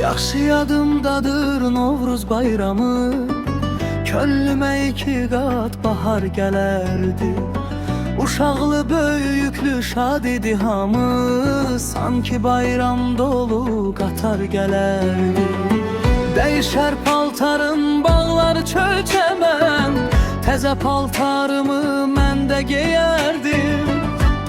Yaxşı yadımdadır Novruz bayramı, könlüme iki qat bahar gələrdi. Uşaqlı böyüklü şad idi hamı, sanki bayram dolu qatar gələrdi. Değişər paltarım, bağlar çöl çəmən, təzə paltarımı mən də geyərdim.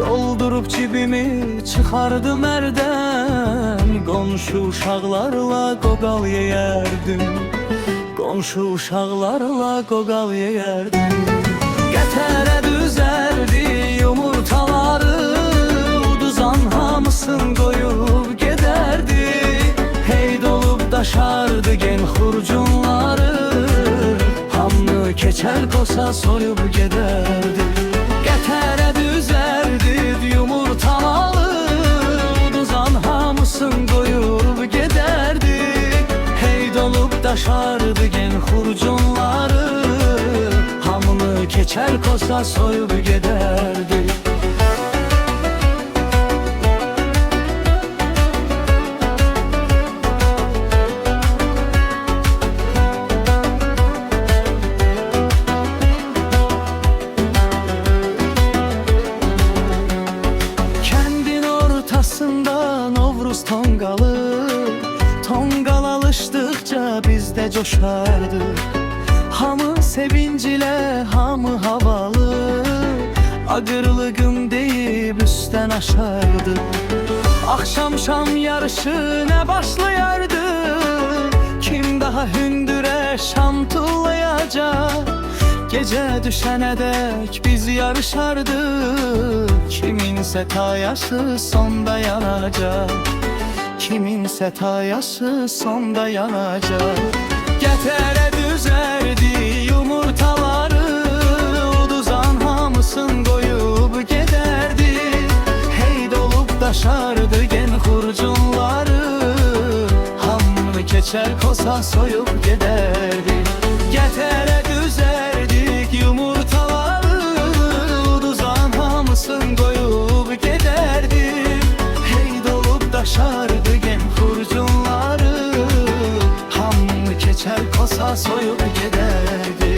Doldurup cibimi çıxardım ərdən, qonşu uşaqlarla qoqal yeyərdim. Qonşu uşaqlarla qoqal yeyərdim. Qətərə düzərdi yumurtaları, uduzan hamısın qoyub gedərdi. Hey dolub daşardı gen xurcunları, hamını keçər qosa soyub gedərdi. Qətərə düzərdi yumurtaları, uduzan hamısın qoyub gedərdi. Hey dolub daşardı gen xurcunları, hamını keçər qosa soyub gedərdi. Novruz tongalı, tongal alıştıkça bizde coşardı. Hamı sevinciyle, hamı havalı, agırlığım deyip üstten aşardı. Akşam şam yarışı ne başlayardı, kim daha hündüre şam tullayacak. Gece düşene dek biz yarışardık, kiminse tayası sonda yanacak. Kiminse tayası sonda yanacak. Qətərə düzərdi yumurtaları, uduzan hamısın qoyub gedərdi. Hey dolub daşardı gen xurcunları, hamını keçər kosa soyub gedərdi. Qətərə düzərdik yumurtaları, uduzan hamısın qoyub gedərdi. Hey dolub daşardı gen xurcunları, hamını keçər kosa soyub gedərdi.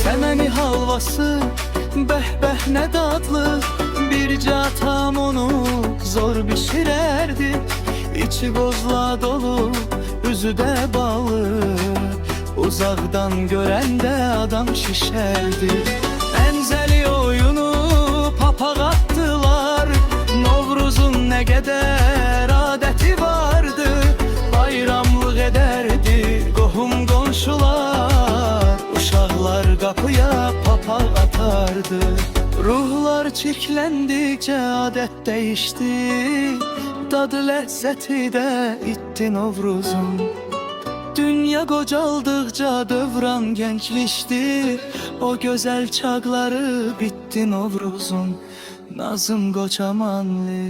Səməni halvası bəh-bəh nə dadlı, bircə atam onu zor bişirərdi. İçi qozla dolu, üzü də balı, uzaqdan görəndə adam şişərdi. Ənzəli oyunu papaq attılar, Novruzun nə qədər adəti vardı. Bayramlıq edərdi qohum qonşular, uşaqlar qapıya papaq atardı. Ruhlar çirkləndikcə adət dəyişdi, dadı ləzzəti də itdi Novruzun. Dünya qocaldıqca dövran gəncləşdi, o gözəl çağları bitdi Novruzun. Nazım Qoçamanlı.